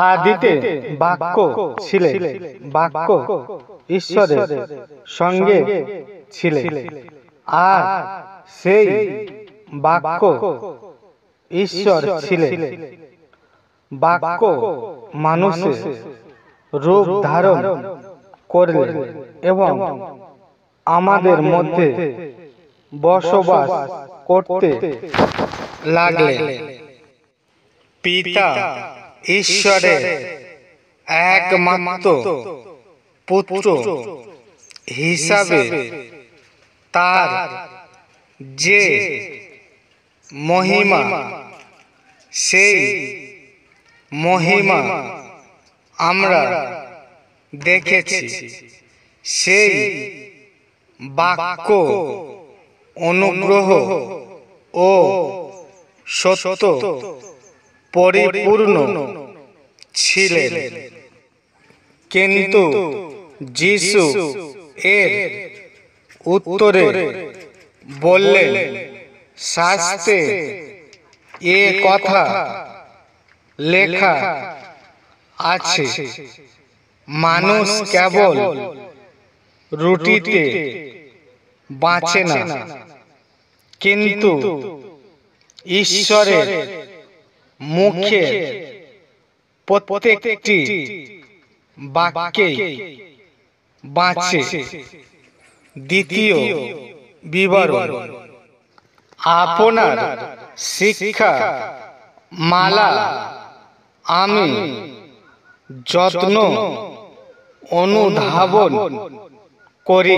আদিতে বাক্য ছিলেন, বাক্য ঈশ্বরের সঙ্গে ছিলেন, আর সেই বাক্য ঈশ্বর ছিলেন। বাক্য মানুষের রূপ ধারণ করলেন এবং আমাদের মধ্যে বসবাস করতে লাগলেন। পিতা ঈশ্বরের একমাত্র পুত্র হিসাবে তার যে মহিমা, সেই মহিমা আমরা দেখেছি। সেই বাক্য অনুগ্রহ ও সত্য পরিপূর্ণ ছিলেন। কিন্তু যিশু এর উত্তরে বললেন, শাস্ত্রে এ কথা লেখা আছে, মানুষ কেবল রুটিতে বাঁচে না, কিন্তু ঈশ্বরের মুখে প্রত্যেকটি বাক্যে বাঁচে। দ্বিতীয় বিবরণ, আপনার শিক্ষা মালা আমি যত্ন অনুধাবন করি,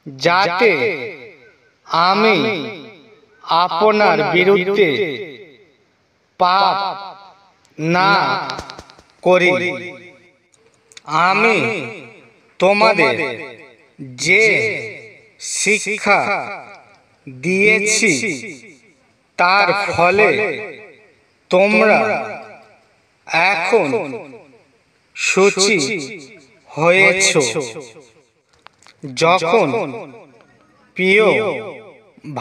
যাতে আমি আপনার বিরুদ্ধে পাপ না করি। আমি তোমাদের যে শিক্ষা দিয়েছি তার ফলে তোমরা এখন শুচি হয়েছ। যখন প্রিয়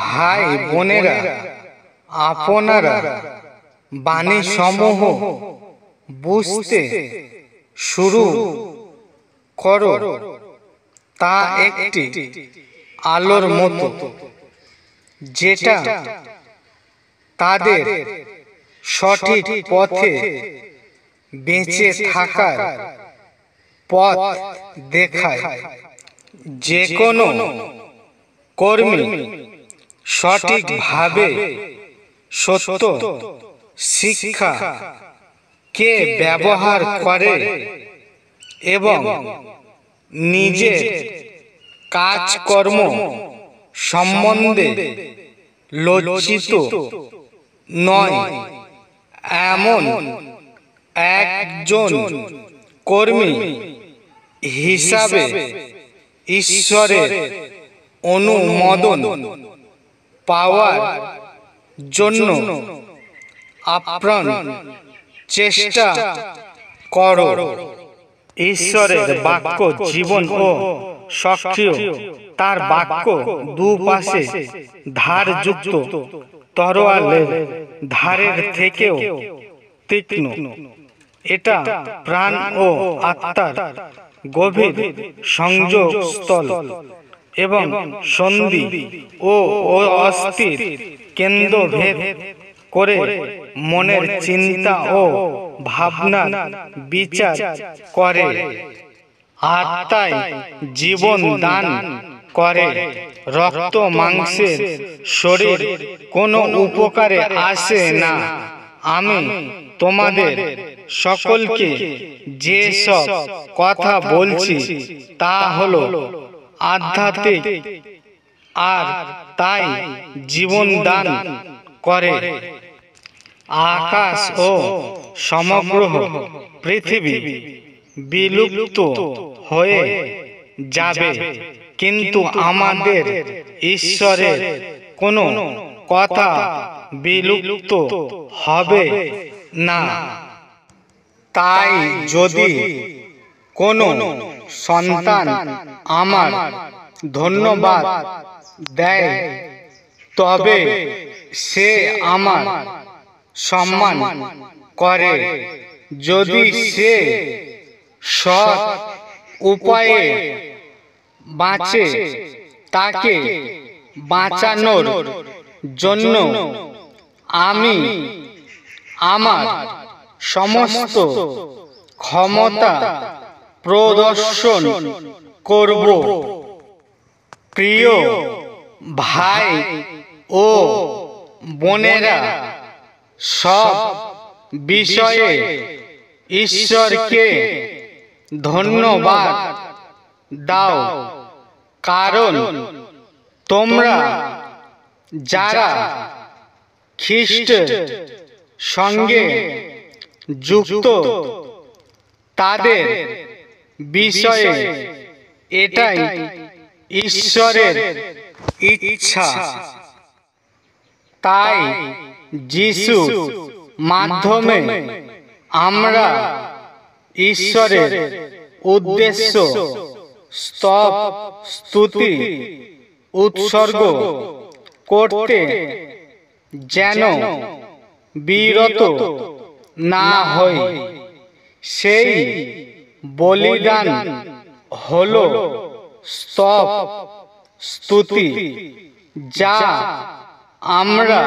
ভাই বোনেরা, আপনারা বাণী সমূহ বুঝতে শুরু করো, তা একটি আলোর মতো, যেটা তাদের সঠিক পথে বেঁচে থাকার পথ দেখায়। যে কোনো কর্মী সঠিকভাবে সত্য শিক্ষা কে ব্যবহার করে এবং নিজের কাজকর্ম সম্বন্ধে লজ্জিত নয়, এমন একজন কর্মী হিসাবে ঈশ্বরের অনুমোদন পাওয়ার জন্য আপ্রাণ চেষ্টা করো। ঈশ্বরের বাক্য জীবন ও সক্রিয়। তার বাক্য দুপাশে ধারযুক্ত তরোয়ালের ধারের থেকেও তীক্ষ্ণ। এটা প্রাণ ও আত্মার গভীর সংযোগস্থল এবং সন্ধি ও অস্থির কেন্দ্রভেদ করে মনের চিন্তা ও ভাবনার বিচার করে। আত্মায় জীবন দান করে। রক্ত মাংসের শরীর কোনো উপকারে আসে না। আমি তোমাদের সকলকে যে সব কথা বলছি তা হলো আধ্যাত্মিক, আর তাই জীবন দান করে। আকাশ ও সমগ্র পৃথিবী বিলুপ্ত হয়ে যাবে, কিন্তু আমাদের ঈশ্বরের কোনো কথা বিলুপ্ত হবে না। তাই যদি কোনো সন্তান আমার ধন্যবাদ দেয়, তবে সে আমার সম্মান করে, যদি সে সৎ উপায়ে বাঁচে, তাকে বাঁচানোর জন্য আমি আমার সমস্ত ক্ষমতা প্রদর্শন করব। প্রিয় ভাই ও বোনেরা, সব বিষয়ে ঈশ্বরকে ধন্যবাদ দাও, কারণ তোমরা যারা খ্রিস্টের সঙ্গে যুক্ত তাদের বিষয়ে এটাই ঈশ্বরের ইচ্ছা। তাই যিশু মাধ্যমে আমরা ঈশ্বরের উদ্দেশ্য স্তব স্তুতি উৎসর্গ করতে যেন বিরত না হই। সেই বলিদান হলো স্তব স্তুতি, যা আমরা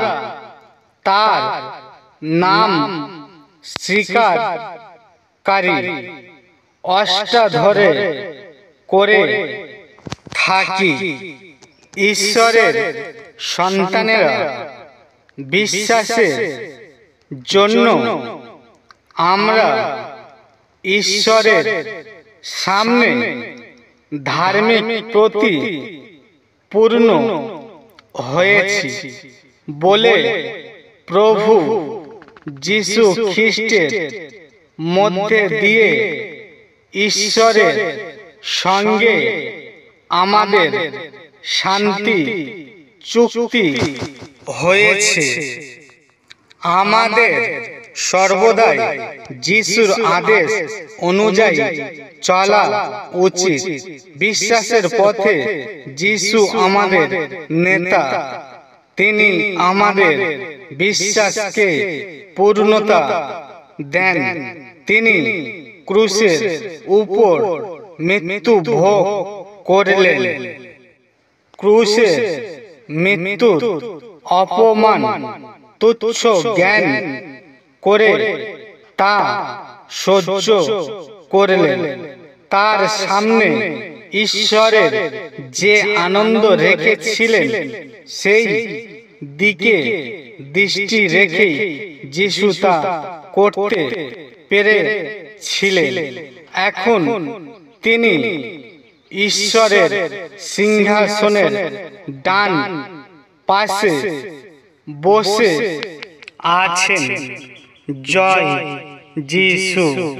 তার নাম স্বীকারকারী অষ্টাধরে করে থাকি। ঈশ্বরের সন্তানেরা বিশ্বাসের জন্য আমরা ঈশ্বরের সামনে ধার্মিক প্রতিপূর্ণ হয়েছি বলে প্রভু যিশু খ্রিস্টের মধ্যে দিয়ে ঈশ্বরের সঙ্গে আমাদের শান্তি চুক্তি হয়েছে। আমাদের সর্বদাই যিশুর আদেশ অনুযায়ী চলা উচিত। বিশ্বাসের পথে যিশু আমাদের নেতা। তিনি আমাদের বিশ্বাসকে পূর্ণতা দেন। তিনি ক্রুশের উপর মৃত্যু ভোগ করলেন। ক্রুশে মৃত্যুর অপমান তুচ্ছ জ্ঞান করে তা সহ্য করলেন। তার সামনে ঈশ্বরের যে আনন্দ রেখেছিলেন সেই দিকে দৃষ্টি রেখে যিশু তা করতে পেরেছিলেন। এখন তিনি ঈশ্বরের সিংহাসনের ডান পাশে বসে আছেন। জয় যিশু।